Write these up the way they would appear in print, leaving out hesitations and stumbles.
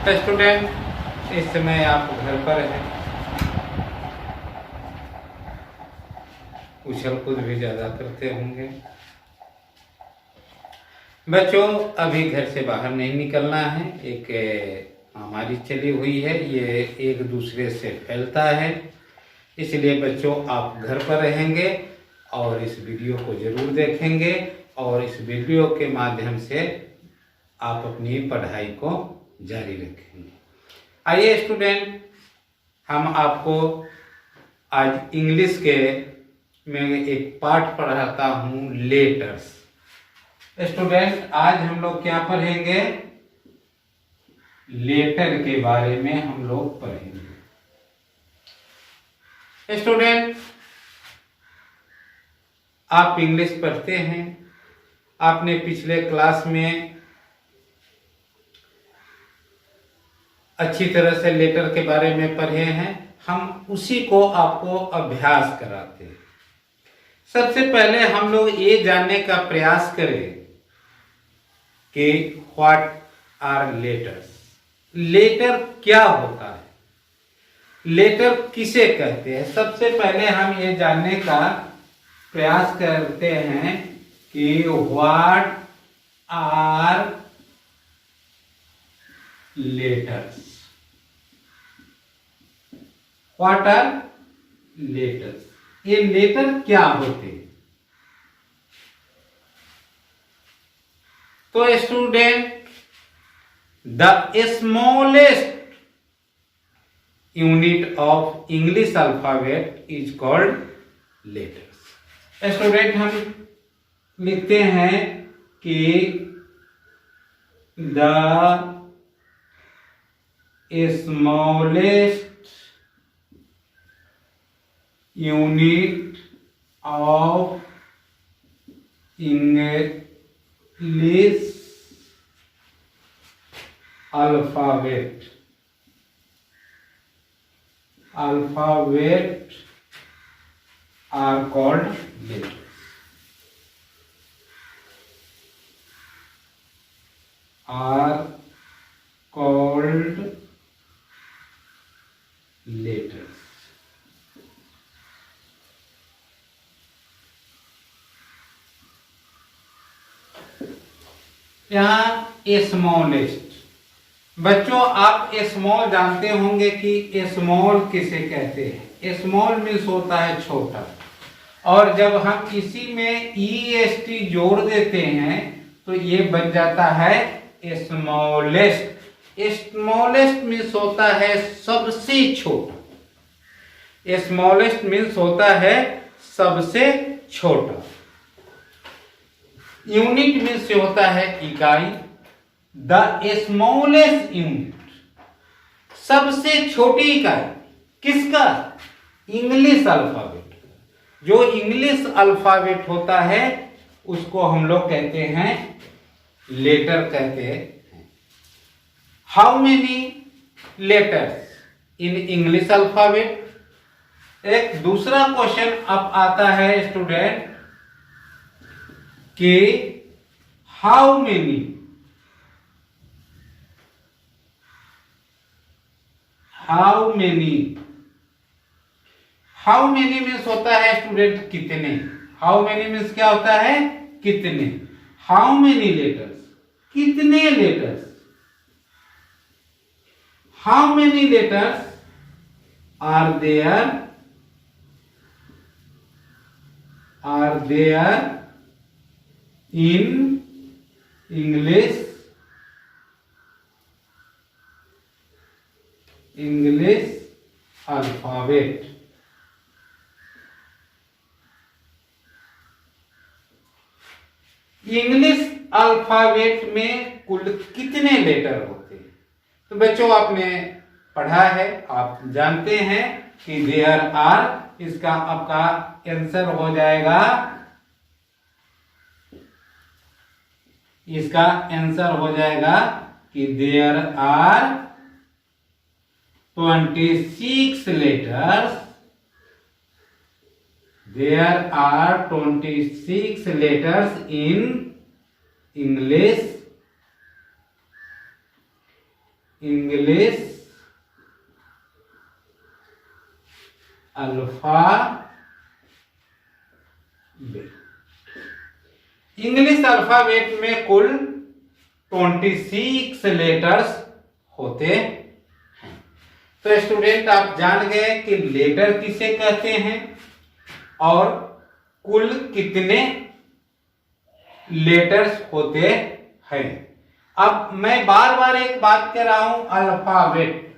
Student, इस समय आप घर पर हैं, उछल कूद भी ज़्यादा करते होंगे। बच्चों, अभी घर से बाहर नहीं निकलना है। एक महामारी चली हुई है, ये एक दूसरे से फैलता है, इसलिए बच्चों आप घर पर रहेंगे और इस वीडियो को ज़रूर देखेंगे और इस वीडियो के माध्यम से आप अपनी पढ़ाई को जारी रखेंगे। आइए स्टूडेंट, हम आपको आज इंग्लिश के में एक पाठ पढ़ाता हूँ, लेटर्स। स्टूडेंट, आज हम लोग क्या पढ़ेंगे? लेटर के बारे में हम लोग पढ़ेंगे। स्टूडेंट, आप इंग्लिश पढ़ते हैं, आपने पिछले क्लास में अच्छी तरह से लेटर के बारे में पढ़े हैं। हम उसी को आपको अभ्यास कराते हैं। सबसे पहले हम लोग ये जानने का प्रयास करें कि व्हाट आर लेटर्स। लेटर क्या होता है, लेटर किसे कहते हैं? सबसे पहले हम ये जानने का प्रयास करते हैं कि what are letters. What are letters, ये लेटर क्या होते हैं? तो student, the smallest unit of English alphabet is called letters. Student, हम लिखते हैं कि the smallest unit of English alphabet are called letters. Are called letters. यहाँ स्मॉलेस्ट। बच्चों, आप स्मॉल जानते होंगे कि स्मॉल किसे कहते हैं? स्मॉल मीन्स होता है छोटा, और जब हम इसी में EST जोड़ देते हैं तो ये बन जाता है स्मॉलेस्ट। स्मॉलेस्ट मीन्स होता है सबसे छोटा। स्मॉलेस्ट मीन्स होता है सबसे छोटा। यूनिट मीन्स होता है इकाई। द स्मॉलेस्ट यूनिट, सबसे छोटी इकाई। किसका? English alphabet. जो इंग्लिश अल्फाबेट होता है उसको हम लोग कहते हैं लेटर कहते हैं। How many letters in English alphabet? एक दूसरा क्वेश्चन अब आता है स्टूडेंट कि हाउ मेनी मीन्स होता है स्टूडेंट कितने। हाउ मेनी मीन्स क्या होता है? कितने। हाउ मेनी लेटर्स, कितने letters. How many letters are there in English alphabet? English alphabet में कुल कितने लेटर होते हैं? तो बच्चों, आपने पढ़ा है, आप जानते हैं कि देयर आर। इसका आपका आंसर हो जाएगा, इसका आंसर हो जाएगा कि there are 26 letters. There are 26 letters in English alphabet. English alphabet में कुल 26 लेटर्स होते हैं। तो स्टूडेंट आप जान गए कि लेटर किसे कहते हैं और कुल कितने लेटर्स होते हैं। अब मैं बार बार एक बात कह रहा हूं, अल्फाबेट।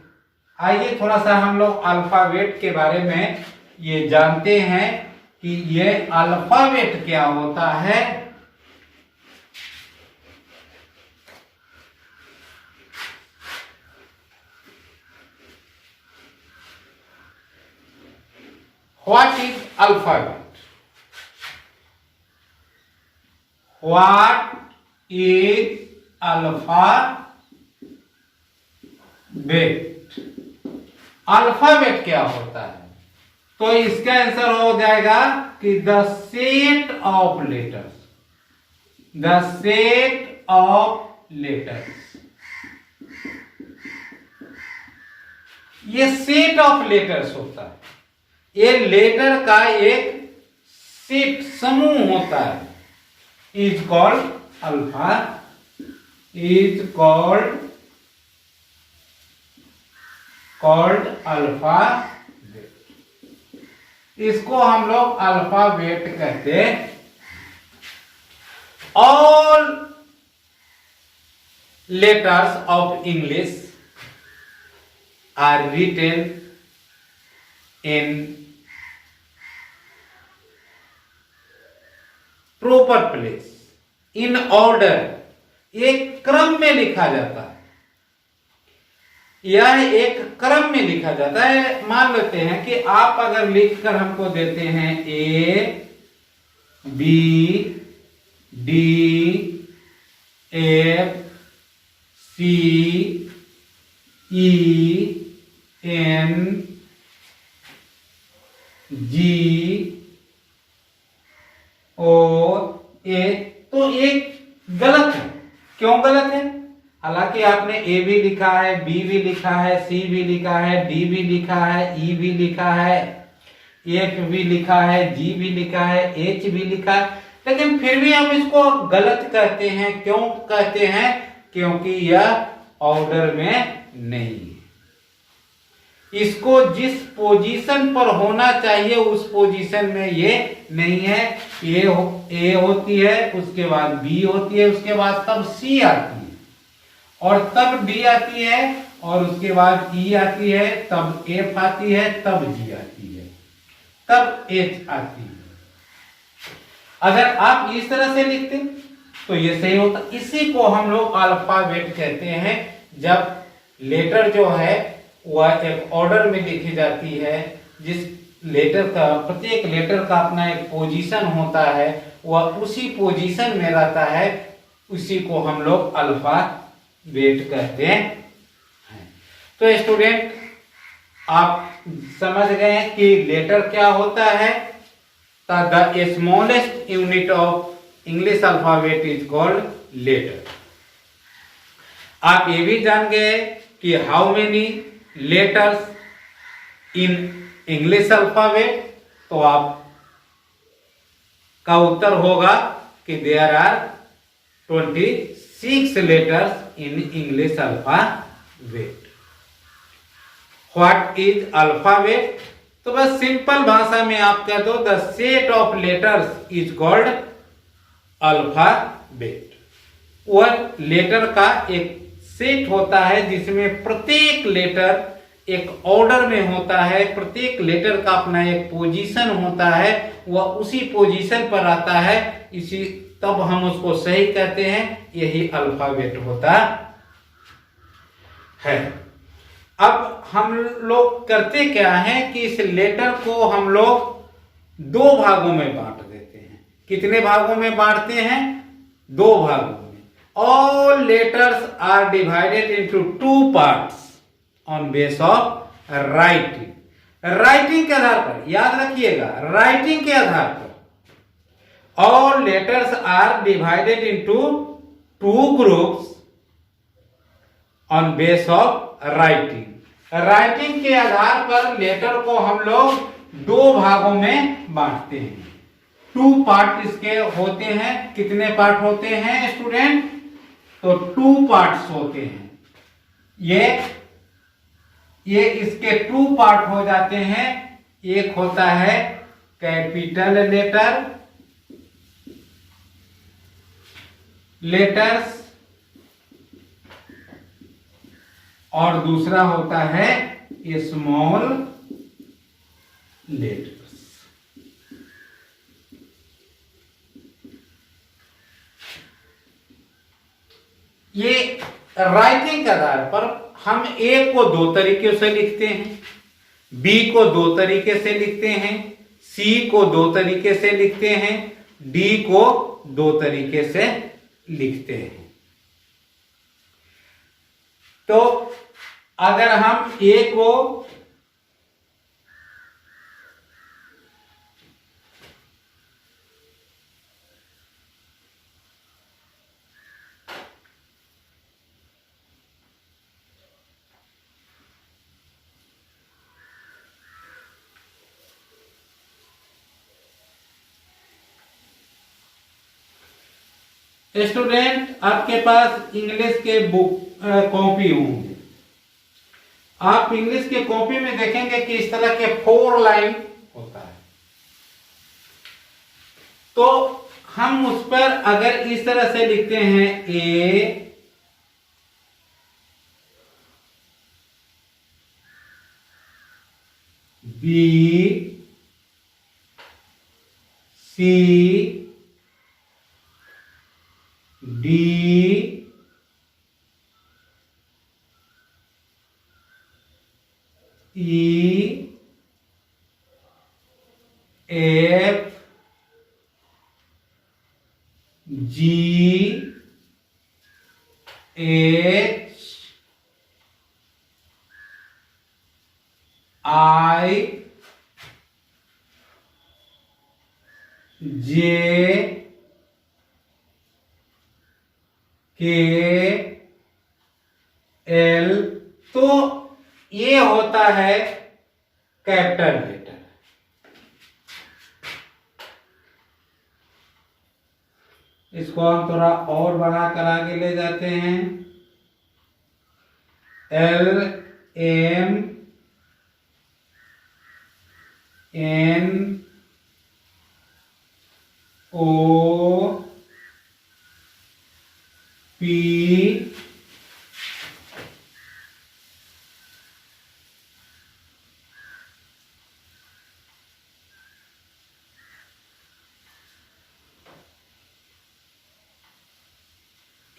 आइए थोड़ा सा हम लोग अल्फाबेट के बारे में ये जानते हैं कि ये अल्फाबेट क्या होता है। What is alphabet? What is alphabet? Alphabet क्या होता है? तो इसका आंसर हो जाएगा कि the set of letters. The set of letters, ये सेट ऑफ लेटर्स होता है। ये लेटर का एक सेट, समूह होता है। Is called alpha, is called alphabet. इसको हम लोग अल्फाबेट कहते हैं। All letters of English are written in proper place, in order, एक क्रम में लिखा जाता है। यह एक क्रम में लिखा जाता है। मान लेते हैं कि आप अगर लिखकर हमको देते हैं A B D F C E N G और ए, तो एक गलत है। क्यों गलत है? हालांकि आपने ए भी लिखा है, बी भी लिखा है, सी भी लिखा है, डी भी लिखा है, ई भी लिखा है, एफ भी लिखा है, जी भी लिखा है, एच भी लिखा है, लेकिन फिर भी हम इसको गलत कहते हैं। क्यों कहते हैं? क्योंकि यह ऑर्डर में नहीं है। इसको जिस पोजीशन पर होना चाहिए उस पोजीशन में ये नहीं है। ए होती है, उसके बाद बी होती है, उसके बाद तब सी आती है, और तब डी आती है, और उसके बाद ई आती है, तब एफ आती है, तब जी आती है, तब एच आती है। अगर आप इस तरह से लिखते तो ये सही होता। इसी को हम लोग अल्फाबेट कहते हैं। जब लेटर जो है वह एक ऑर्डर में लिखी जाती है, जिस लेटर का, प्रत्येक लेटर का अपना एक पोजीशन होता है, वह उसी पोजीशन में रहता है, उसी को हम लोग अल्फाबेट कहते हैं। तो स्टूडेंट आप समझ गए कि लेटर क्या होता है। The smallest unit of English alphabet is called letter. आप ये भी जान गए कि how many letters in English alphabet. तो आप का उत्तर होगा कि there are 26 letters in English alphabet. What is alphabet? तो बस सिंपल भाषा में आप कह दो the set of letters is called alphabet. वह लेटर का एक सेट होता है जिसमें प्रत्येक लेटर एक ऑर्डर में होता है, प्रत्येक लेटर का अपना एक पोजीशन होता है, वह उसी पोजीशन पर आता है, इसी तब हम उसको सही कहते हैं। यही अल्फाबेट होता है। अब हम लोग करते क्या है कि इस लेटर को हम लोग दो भागों में बांट देते हैं। कितने भागों में बांटते हैं? दो भागों में। All letters are divided into two parts on base of writing. Writing के आधार पर, याद रखिएगा, राइटिंग के आधार पर all letters are divided into two groups on base of writing. Writing के आधार पर लेटर को हम लोग दो भागों में बांटते हैं। टू पार्ट इसके होते हैं। कितने पार्ट होते हैं स्टूडेंट? तो टू पार्ट्स होते हैं। ये इसके टू पार्ट हो जाते हैं। एक होता है कैपिटल लेटर्स और दूसरा होता है स्मॉल लेटर्स। ये राइटिंग के आधार पर हम ए को दो तरीके से लिखते हैं, बी को दो तरीके से लिखते हैं, सी को दो तरीके से लिखते हैं, डी को दो तरीके से लिखते हैं। तो अगर हम ए को स्टूडेंट आपके पास इंग्लिश के बुक कॉपी होंगे। आप इंग्लिश के कॉपी में देखेंगे कि इस तरह के 4 लाइन होता है। तो हम उस पर अगर इस तरह से लिखते हैं A B C D E F G H I J K L. तो ये होता है कैपिटल लेटर। इसको हम थोड़ा और बढ़ा कर आगे ले जाते हैं। L M N O P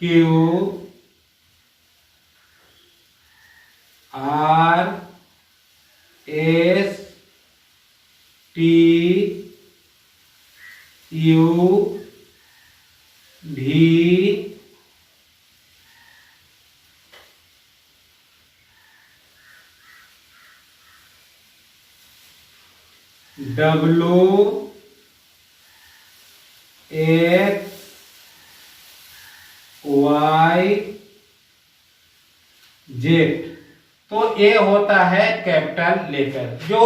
Q R S T U V W X Y Z. तो ये होता है कैपिटल लेटर जो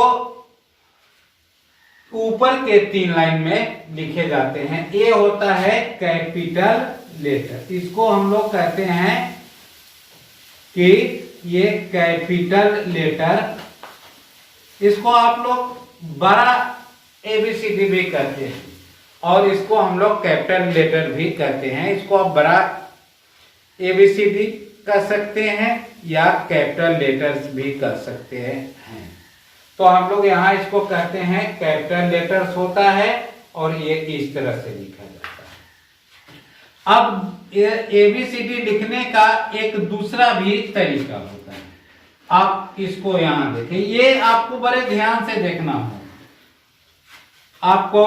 ऊपर के 3 लाइन में लिखे जाते हैं। ये होता है कैपिटल लेटर। इसको हम लोग कहते हैं कि ये कैपिटल लेटर। इसको आप लोग बड़ा एबीसीडी भी कहते हैं और इसको हम लोग कैपिटल लेटर भी कहते हैं। इसको आप बड़ा एबीसीडी कर सकते हैं या कैपिटल लेटर्स भी कर सकते हैं। तो हम लोग यहाँ इसको कहते हैं कैपिटल लेटर्स होता है और ये इस तरह से लिखा जाता है। अब एबीसीडी लिखने का एक दूसरा भी तरीका होता है। आप इसको यहाँ देखें, ये आपको बड़े ध्यान से देखना होगा। आपको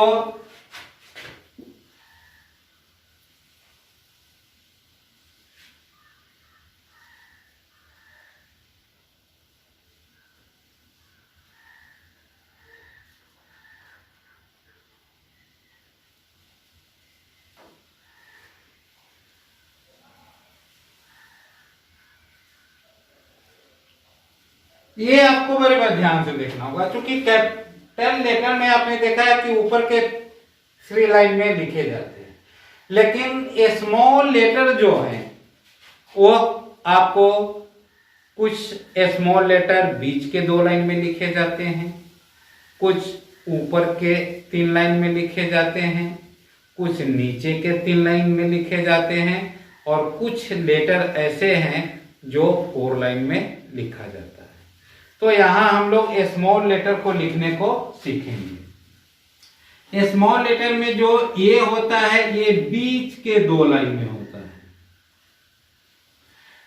ये आपको बड़े बार ध्यान से देखना होगा, क्योंकि कैपिटल लेटर में आपने देखा है कि ऊपर के 3 लाइन में लिखे जाते हैं, लेकिन स्मॉल लेटर जो है वो आपको कुछ स्मॉल लेटर बीच के 2 लाइन में लिखे जाते हैं, कुछ ऊपर के 3 लाइन में लिखे जाते हैं, कुछ नीचे के 3 लाइन में लिखे जाते हैं, और कुछ लेटर ऐसे हैं जो 4 लाइन में लिखा जाता है। तो यहाँ हम लोग स्मॉल लेटर को लिखने को सीखेंगे। स्मॉल लेटर में जो ए होता है ये बीच के 2 लाइन में होता है,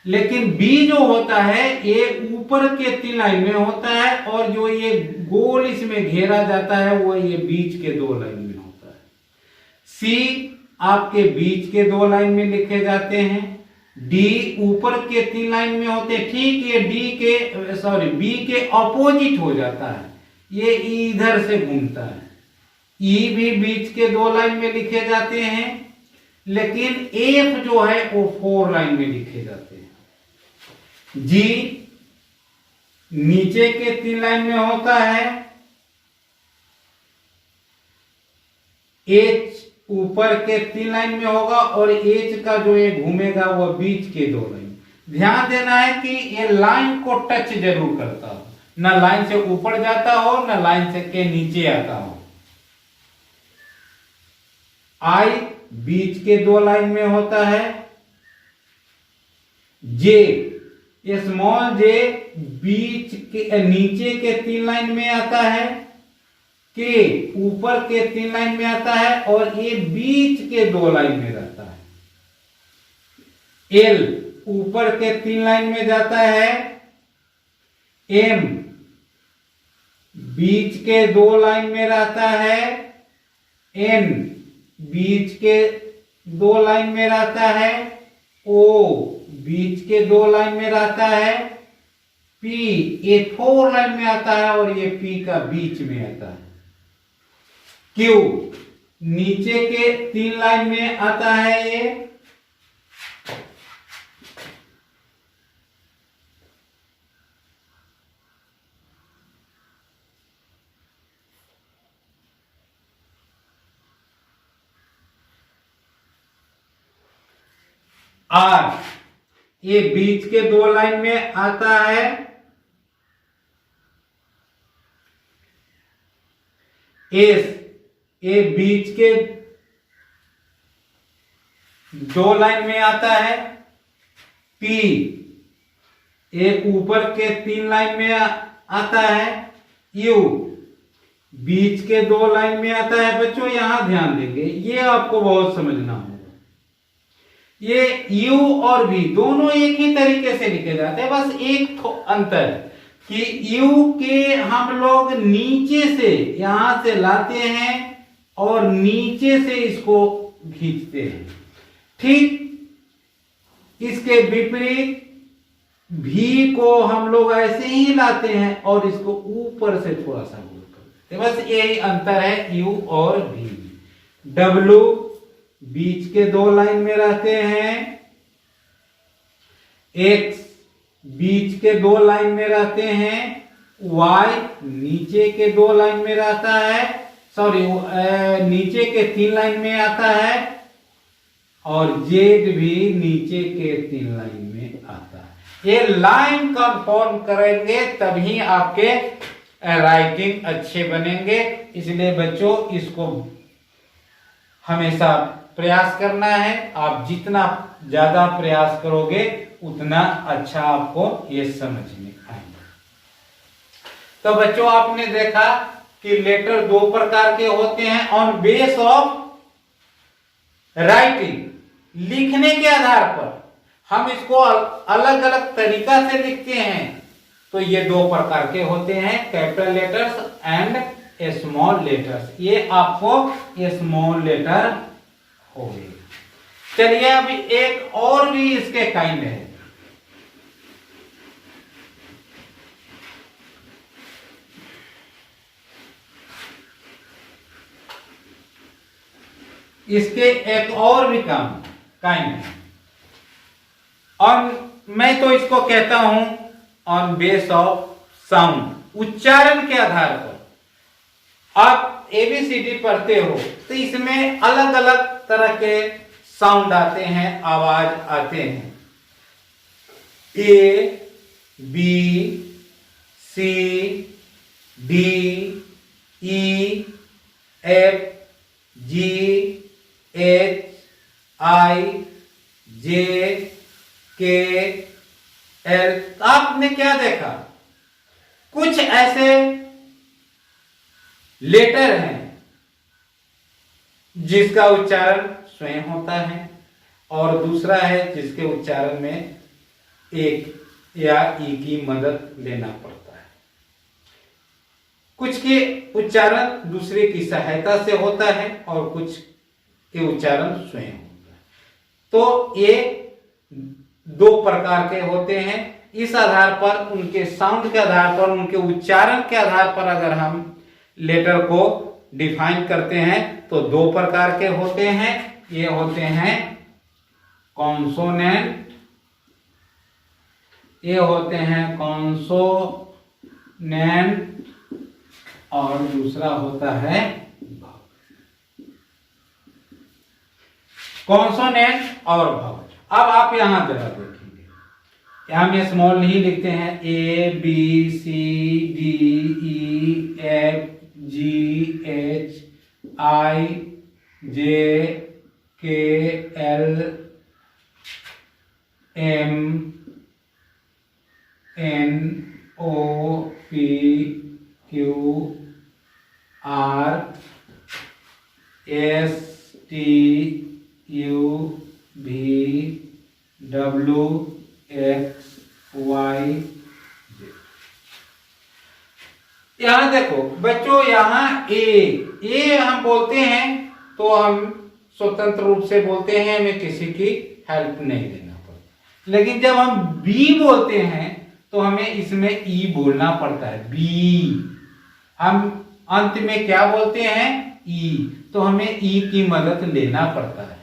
लेकिन बी जो होता है ये ऊपर के 3 लाइन में होता है, और जो ये गोल इसमें घेरा जाता है वो ये बीच के 2 लाइन में होता है। सी आपके बीच के 2 लाइन में लिखे जाते हैं, डी ऊपर के 3 लाइन में होते हैं। ठीक ये बी के ऑपोजिट हो जाता है, ये इधर से घूमता है। ई भी बीच के 2 लाइन में लिखे जाते हैं, लेकिन एफ जो है वो 4 लाइन में लिखे जाते हैं। जी नीचे के 3 लाइन में होता है, एच ऊपर के 3 लाइन में होगा, और एच का जो ये घूमेगा वो बीच के 2 लाइन। ध्यान देना है कि ये लाइन को टच जरूर करता हो, न लाइन से ऊपर जाता हो न लाइन से के नीचे आता हो। आई बीच के 2 लाइन में होता है, जे स्मॉल जे बीच के नीचे के 3 लाइन में आता है, के ऊपर के 3 लाइन में आता है, और ये बीच के 2 लाइन में रहता है। एल ऊपर के 3 लाइन में जाता है, एम बीच के 2 लाइन में रहता है, एन बीच के 2 लाइन में रहता है, ओ बीच के 2 लाइन में रहता है, पी ये 4 लाइन में आता है, और ये पी का बीच में आता है। क्यू नीचे के 3 लाइन में आता है ये, आर ये बीच के 2 लाइन में आता है, एस ये बीच के 2 लाइन में आता है, पी ये ऊपर के 3 लाइन में आता है, यू बीच के 2 लाइन में आता है। बच्चों यहां ध्यान देंगे, ये आपको बहुत समझना होगा। ये U और V दोनों एक ही तरीके से लिखे जाते हैं, बस एक अंतर है कि U के हम लोग नीचे से यहां से लाते हैं और नीचे से इसको खींचते हैं। ठीक इसके विपरीत V को हम लोग ऐसे ही लाते हैं और इसको ऊपर से थोड़ा सा गोल करते हैं। बस यही अंतर है U और V। W बीच के 2 लाइन में रहते हैं, X बीच के 2 लाइन में रहते हैं, Y नीचे के 2 लाइन में रहता है, नीचे के 3 लाइन में आता है, और Z भी नीचे के 3 लाइन में आता है। ये लाइन कंफॉर्म करेंगे तभी आपके राइटिंग अच्छे बनेंगे। इसलिए बच्चों इसको हमेशा प्रयास करना है। आप जितना ज्यादा प्रयास करोगे उतना अच्छा आपको ये समझ में आएगा। तो बच्चों आपने देखा कि लेटर 2 प्रकार के होते हैं। ऑन बेस ऑफ राइटिंग, लिखने के आधार पर हम इसको अलग अलग तरीका से लिखते हैं। तो ये 2 प्रकार के होते हैं, capital letters and small letters. ये आपको स्मॉल लेटर हो गए। चलिए अभी एक और भी इसके काइंड है। इसके एक और भी काइंड है। मैं तो इसको कहता हूं ऑन बेस ऑफ साउंड, उच्चारण के आधार पर आप ABCD पढ़ते हो तो इसमें अलग अलग तरह के साउंड आते हैं, आवाज आते हैं। ABCDEFGHIJKL। आपने क्या देखा, कुछ ऐसे लेटर हैं जिसका उच्चारण स्वयं होता है और दूसरा है जिसके उच्चारण में एक या ई की मदद लेना पड़ता है। कुछ के उच्चारण दूसरे की सहायता से होता है और कुछ के उच्चारण स्वयं होता है। तो ये दो प्रकार के होते हैं। इस आधार पर, उनके साउंड के आधार पर, उनके उच्चारण के आधार पर अगर हम लेटर को डिफाइन करते हैं तो दो प्रकार के होते हैं। ये होते हैं कॉन्सोनेंट, ये होते हैं कॉन्सोनेंट और दूसरा होता है कॉन्सोनेंट और भावल। अब आप यहां जरा देखेंगे, यहां में स्मॉल नहीं लिखते हैं, यहां देखो बच्चों, यहां ए हम बोलते हैं तो हम स्वतंत्र रूप से बोलते हैं, हमें किसी की हेल्प नहीं लेना पड़ता। लेकिन जब हम बी बोलते हैं तो हमें इसमें ई बोलना पड़ता है। बी हम अंत में क्या बोलते हैं, ई, तो हमें ई की मदद लेना पड़ता है।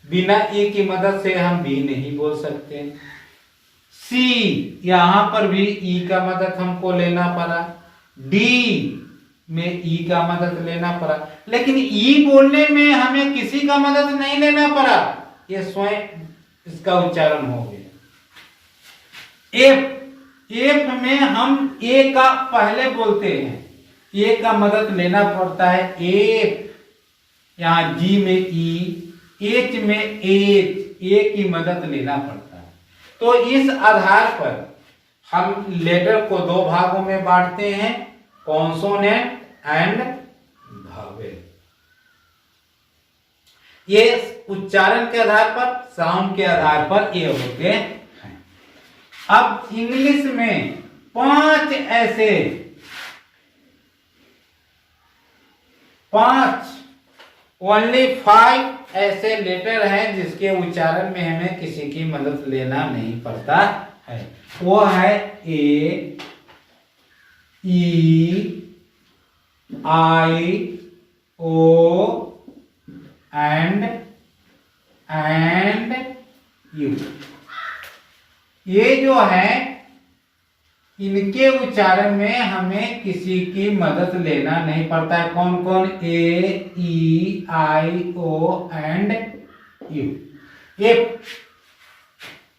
बिना ई की मदद से हम बी नहीं बोल सकते। सी, यहां पर भी ई का मदद हमको लेना पड़ा। डी में ई का मदद लेना पड़ा, लेकिन ई बोलने में हमें किसी का मदद नहीं लेना पड़ा, ये स्वयं इसका उच्चारण हो गया। एफ में हम ए का पहले बोलते हैं, ए का मदद लेना पड़ता है। एफ, यहां जी में ई, एच में एच, ए की मदद लेना पड़ता है। तो इस आधार पर हम लेटर को दो भागों में बांटते हैं, कॉन्सोनेंट एंड भावेल। ये उच्चारण के आधार पर, साउंड के आधार पर ये होते हैं। अब इंग्लिश में 5 ओनली 5 ऐसे लेटर हैं जिसके उच्चारण में हमें किसी की मदद लेना नहीं पड़ता है। वो है ए, ई, आई, ओ एंड यू। ये जो है, इनके उच्चारण में हमें किसी की मदद लेना नहीं पड़ता है। कौन कौन, ए, ई, आई, ओ एंड यू, ये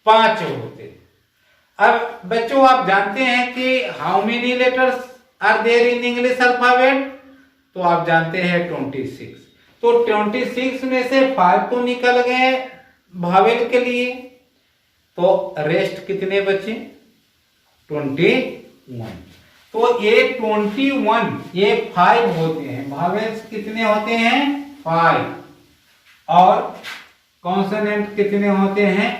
5 होते हैं। अब बच्चों आप जानते हैं कि how many letters are there in English alphabet, तो आप जानते हैं 26। तो 26 में से 5 तो निकल गए भावेल के लिए, तो रेस्ट कितने बचे, 21। तो ये 21, ये 5 होते हैं। भावेल्स कितने होते हैं, 5। और कॉन्सोनेंट कितने होते हैं,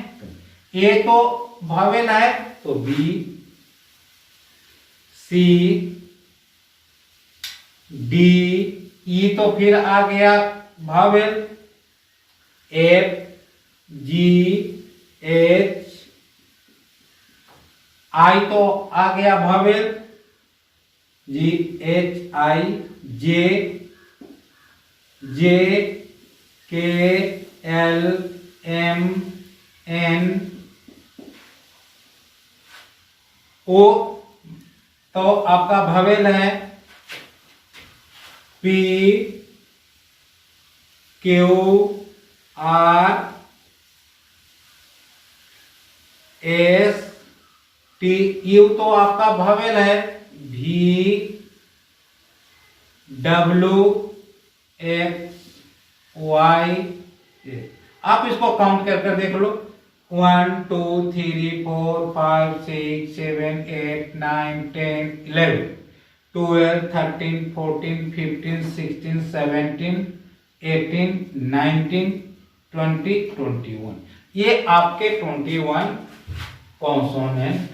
ए तो भावेल है तो बी, सी, डी, ई तो फिर आ गया भावेल, एफ, जी, एच, आई तो आ गया vowel, ji, H, I, J, K, L, M, N, ओ तो आपका भवेल है P Q R S T। You तो आपका भवेल है V W X Y। आप इसको काउंट कर देख लो, 1 2 3 4 5 6 7 8 9 10 11 12 13 14 15 16 17 18 19 20 21। ये आपके 21 कॉन्सोनेंट।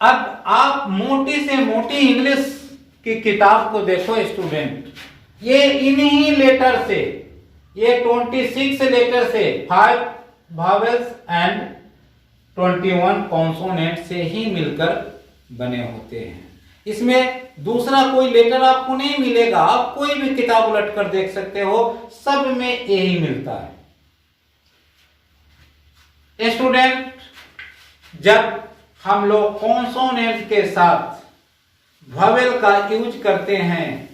अब आप मोटी से मोटी इंग्लिश की किताब को देखो स्टूडेंट, ये इन्हीं लेटर से, ये 26 लेटर से 5 वावेल्स एंड 21 कॉन्सोनेंट से ही मिलकर बने होते हैं। इसमें दूसरा कोई लेटर आपको नहीं मिलेगा। आप कोई भी किताब उलट कर देख सकते हो, सब में यही मिलता है। स्टूडेंट, जब हम लोग कॉन्सोनेंट के साथ वावेल का यूज करते हैं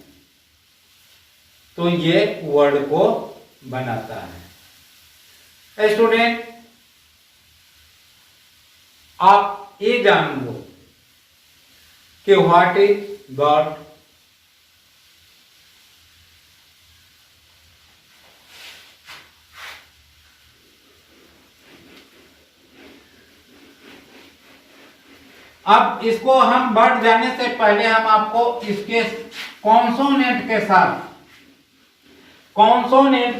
तो ये वर्ड को बनाता है। स्टूडेंट, आप ये जान लो कि व्हाट इज गॉड। अब इसको हम बढ़ जाने से पहले हम आपको इसके कॉन्सोनेंट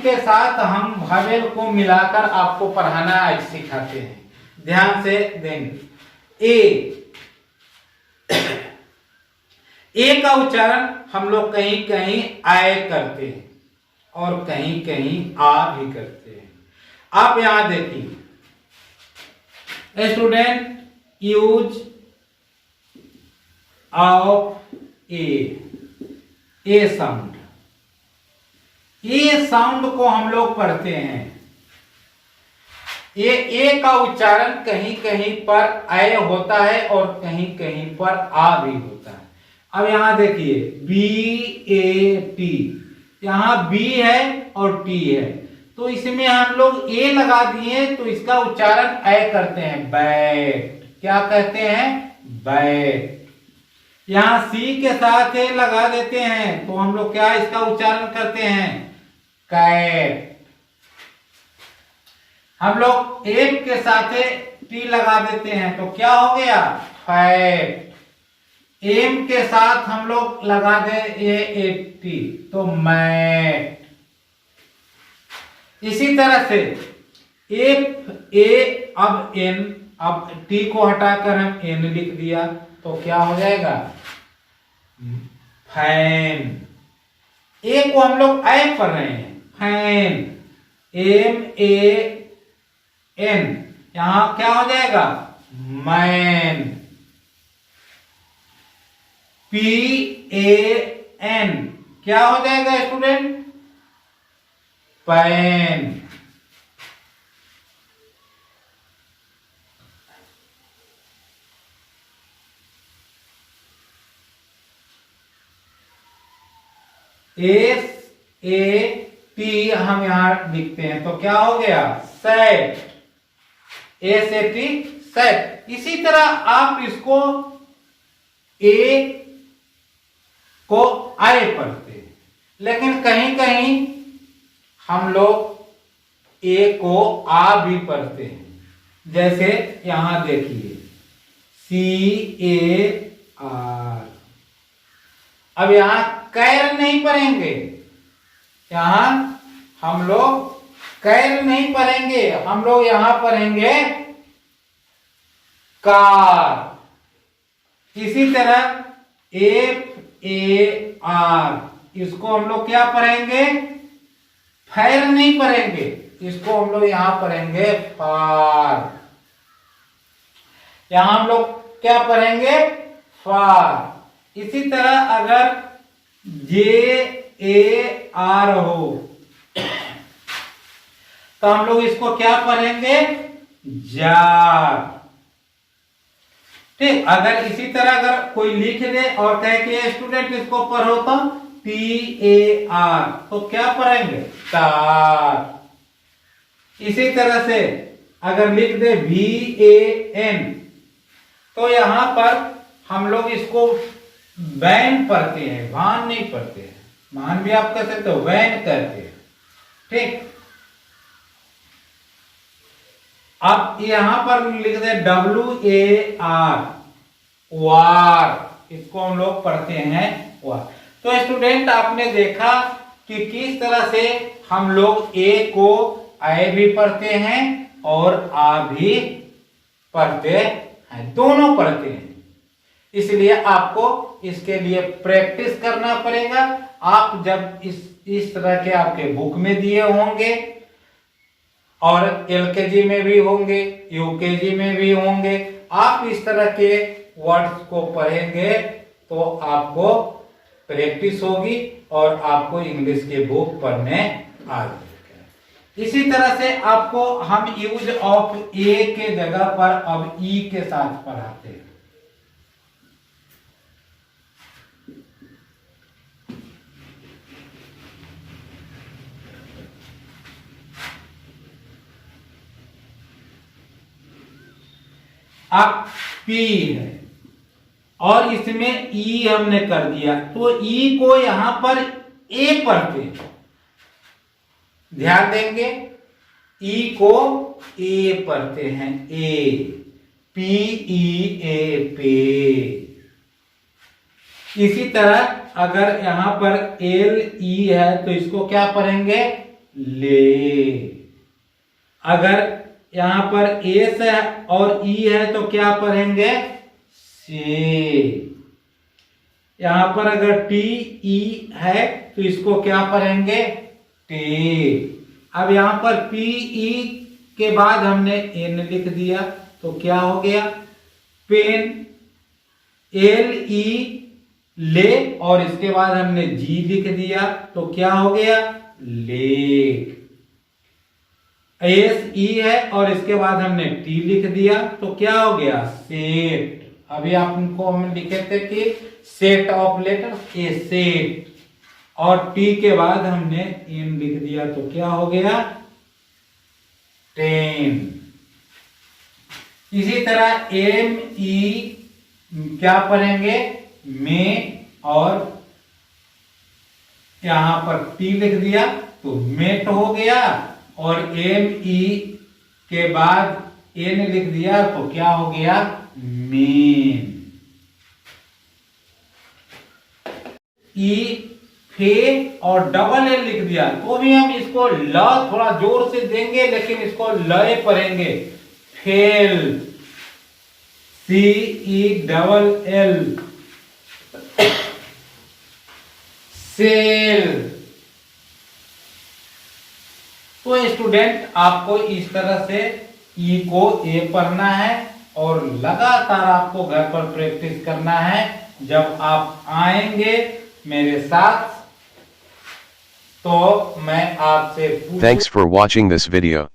के साथ हम वावेल को मिलाकर आपको पढ़ाना आज सिखाते हैं। ध्यान से देंगे। ए का उच्चारण हम लोग कहीं कहीं आय करते हैं और कहीं कहीं आ भी करते हैं। आप यहां देखिए student, use of A sound. A sound को हम लोग पढ़ते हैं। ये ए का उच्चारण कहीं कहीं पर अय होता है और कहीं कहीं पर आ भी होता है। अब यहां देखिए BAT, यहां बी है और टी है, तो इसमें हम लोग ए लगा दिए तो इसका उच्चारण अय करते हैं, बैट। क्या कहते हैं? बैट। यहां सी के साथ ए लगा देते हैं तो हम लोग क्या इसका उच्चारण करते हैं? कैट। हम लोग एफ के साथ टी लगा देते हैं तो क्या हो गया? फैट। एम के साथ हम लोग लगा दे टी तो मैट। इसी तरह से एफ ए, अब एन, अब टी को हटाकर हम एन लिख दिया तो क्या हो जाएगा? फैन। ए को हम लोग ऐ पढ़ रहे हैं, फैन। MAN, यहां क्या हो जाएगा? मैन। PAN क्या हो जाएगा स्टूडेंट? पैन। SAT हम यहां लिखते हैं तो क्या हो गया? सेट। SAT, set. इसी तरह आप इसको ए को आए पढ़ते हैं, लेकिन कहीं कहीं हम लोग ए को आ भी पढ़ते हैं। जैसे यहां देखिए CAR। अब यहां कैर नहीं पढ़ेंगे, यहां हम लोग कैर नहीं पढ़ेंगे, हम लोग यहां पढ़ेंगे कार। इसी तरह FAR, इसको हम लोग क्या पढ़ेंगे? फैर नहीं पढ़ेंगे, इसको हम लोग यहां पढ़ेंगे फार। यहां हम लोग क्या पढ़ेंगे? फार। इसी तरह अगर JAR हो तो हम लोग इसको क्या पढ़ेंगे? जार। ठीक, अगर इसी तरह अगर कोई लिख दे और कहे कि स्टूडेंट इसको पढ़ो तो TAR, तो क्या पढ़ेंगे? तार। इसी तरह से अगर लिख दे VAN, तो यहां पर हम लोग इसको वैन पढ़ते हैं, वाहन नहीं पढ़ते हैं। वाहन भी आप कह सकते हो, वैन कहते हैं। ठीक, अब यहां पर लिख दे WAR, वार, इसको हम लोग पढ़ते हैं वार। तो स्टूडेंट आपने देखा कि किस तरह से हम लोग ए को आए भी पढ़ते हैं और आ भी पढ़ते हैं, दोनों पढ़ते हैं। इसलिए आपको इसके लिए प्रैक्टिस करना पड़ेगा। आप जब इस तरह के आपके बुक में दिए होंगे और LKG में भी होंगे, UKG में भी होंगे, आप इस तरह के वर्ड्स को पढ़ेंगे तो आपको प्रैक्टिस होगी और आपको इंग्लिश के बुक पढ़ने आ जाएगा। इसी तरह से आपको हम यूज ऑफ ए के जगह पर अब ई के साथ पढ़ाते हैं। अब पी है और इसमें ई हमने कर दिया, तो ई को यहां पर ए पढ़ते हैं। ध्यान देंगे, ई को ए पढ़ते हैं, ए, PEA, पे। इसी तरह अगर यहां पर LE है तो इसको क्या पढ़ेंगे? ले। अगर यहां पर एस है और ई है तो क्या पढ़ेंगे? से। यहां पर अगर TE है तो इसको क्या पढ़ेंगे? टे। अब यहां पर PE के बाद हमने एन लिख दिया तो क्या हो गया? पेन। LE, ले, और इसके बाद हमने जी लिख दिया तो क्या हो गया? लेक। SE है और इसके बाद हमने टी लिख दिया तो क्या हो गया? सेट। अभी आपको हम लिखे थे कि set of letters, A set, और टी के बाद हमने एन लिख दिया तो क्या हो गया? टेन। इसी तरह ME क्या पढ़ेंगे? में, और यहां पर टी लिख दिया तो मेट हो गया, और ME के बाद एन लिख दिया तो क्या हो गया? मेन। ई, फे और डबल एल लिख दिया तो भी हम इसको ल थोड़ा जोर से देंगे, लेकिन इसको लय पढ़ेंगे। फेल। CELL, cell. तो स्टूडेंट आपको इस तरह से ई को ए पढ़ना है और लगातार आपको घर पर प्रैक्टिस करना है। जब आप आएंगे मेरे साथ तो मैं आपसे Thanks for watching this video.